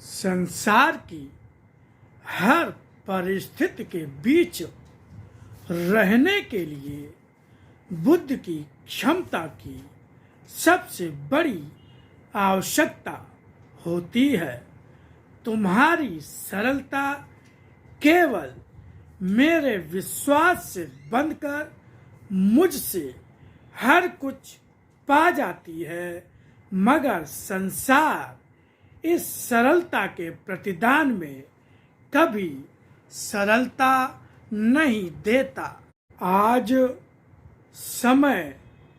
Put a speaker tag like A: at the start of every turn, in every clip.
A: संसार की हर परिस्थिति के बीच रहने के लिए बुद्ध की क्षमता की सबसे बड़ी आवश्यकता होती है। तुम्हारी सरलता केवल मेरे विश्वास से बंधकर मुझसे हर कुछ पा जाती है, मगर संसार इस सरलता के प्रतिदान में कभी सरलता नहीं देता। आज समय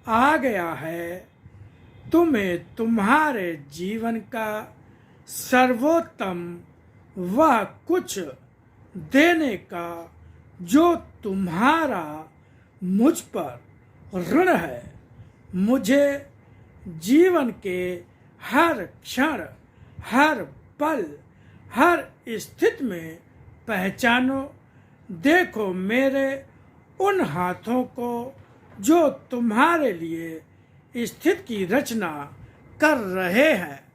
A: आ गया है तुम्हें तुम्हारे जीवन का सर्वोत्तम वह कुछ देने का जो तुम्हारा मुझ पर ऋण है। मुझे जीवन के हर क्षण, हर पल, हर स्थिति में पहचानो। देखो मेरे उन हाथों को जो तुम्हारे लिए स्थिति की रचना कर रहे हैं।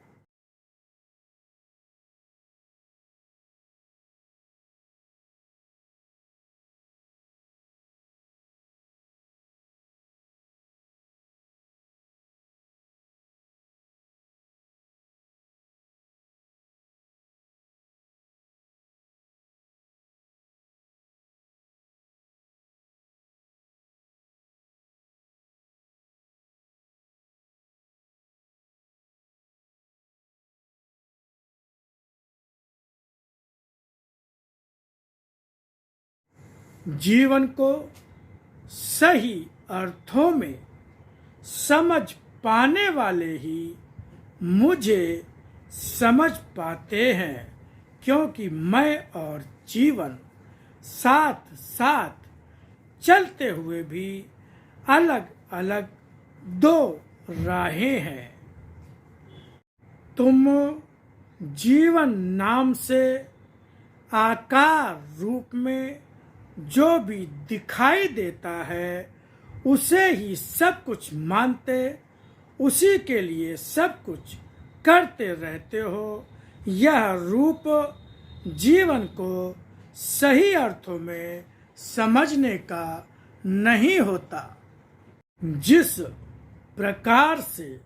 A: जीवन को सही अर्थों में समझ पाने वाले ही मुझे समझ पाते हैं, क्योंकि मैं और जीवन साथ साथ चलते हुए भी अलग अलग दो राहें हैं। तुम जीवन नाम से आकार रूप में जो भी दिखाई देता है उसे ही सब कुछ मानते, उसी के लिए सब कुछ करते रहते हो। यह रूप जीवन को सही अर्थों में समझने का नहीं होता। जिस प्रकार से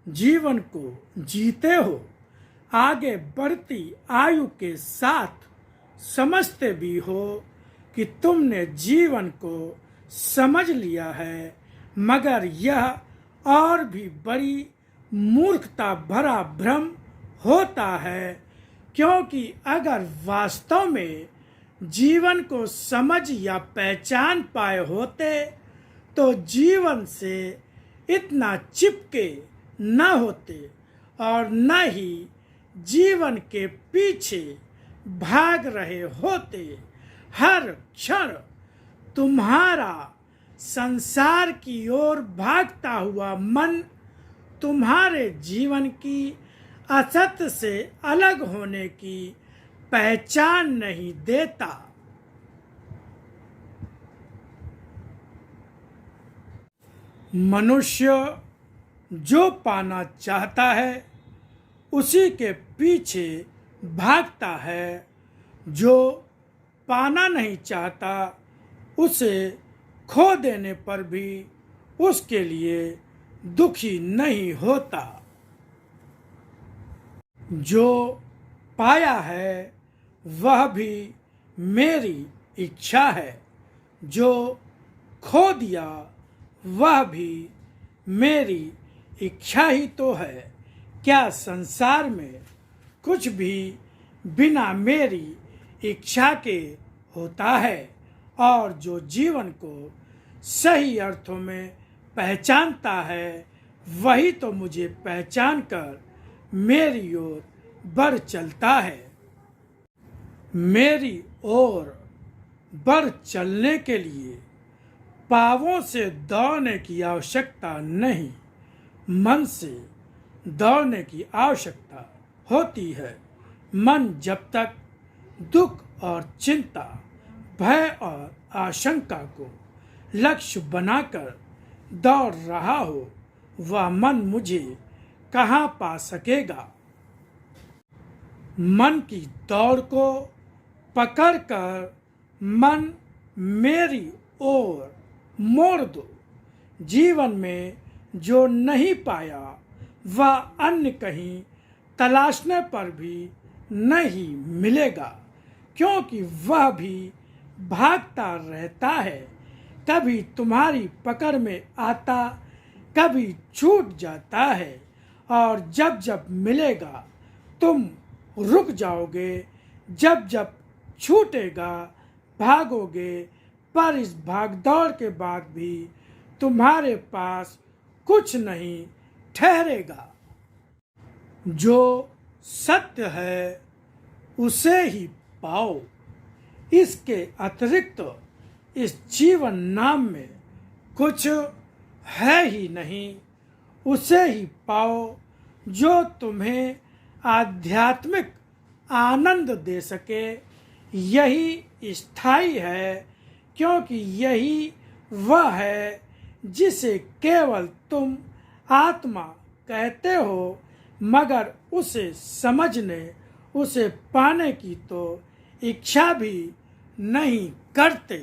A: जीवन को जीते हो, आगे बढ़ती आयु के साथ समझते भी हो कि तुमने जीवन को समझ लिया है, मगर यह और भी बड़ी मूर्खता भरा भ्रम होता है, क्योंकि अगर वास्तव में जीवन को समझ या पहचान पाए होते तो जीवन से इतना चिपके न होते और न ही जीवन के पीछे भाग रहे होते। हर क्षण तुम्हारा संसार की ओर भागता हुआ मन तुम्हारे जीवन की असत्य से अलग होने की पहचान नहीं देता। मनुष्य जो पाना चाहता है उसी के पीछे भागता है, जो पाना नहीं चाहता उसे खो देने पर भी उसके लिए दुखी नहीं होता। जो पाया है वह भी मेरी इच्छा है, जो खो दिया वह भी मेरी इच्छा ही तो है। क्या संसार में कुछ भी बिना मेरी इच्छा के होता है? और जो जीवन को सही अर्थों में पहचानता है वही तो मुझे पहचान कर मेरी ओर बढ़ चलता है। मेरी ओर बढ़ चलने के लिए पांवों से दौड़ने की आवश्यकता नहीं, मन से दौड़ने की आवश्यकता होती है। मन जब तक दुख और चिंता, भय और आशंका को लक्ष्य बनाकर दौड़ रहा हो, वह मन मुझे कहाँ पा सकेगा। मन की दौड़ को पकड़कर मन मेरी ओर मोड़ दो। जीवन में जो नहीं पाया वह अन्य कहीं तलाशने पर भी नहीं मिलेगा, क्योंकि वह भी भागता रहता है। कभी तुम्हारी पकड़ में आता, कभी छूट जाता है, और जब जब मिलेगा तुम रुक जाओगे, जब जब छूटेगा भागोगे। पर इस भागदौड़ के बाद भी तुम्हारे पास कुछ नहीं ठहरेगा। जो सत्य है उसे ही पाओ, इसके अतिरिक्त इस जीवन नाम में कुछ है ही नहीं। उसे ही पाओ जो तुम्हें आध्यात्मिक आनंद दे सके। यही स्थायी है, क्योंकि यही वह है जिसे केवल तुम आत्मा कहते हो, मगर उसे समझने, उसे पाने की तो इच्छा भी नहीं करते।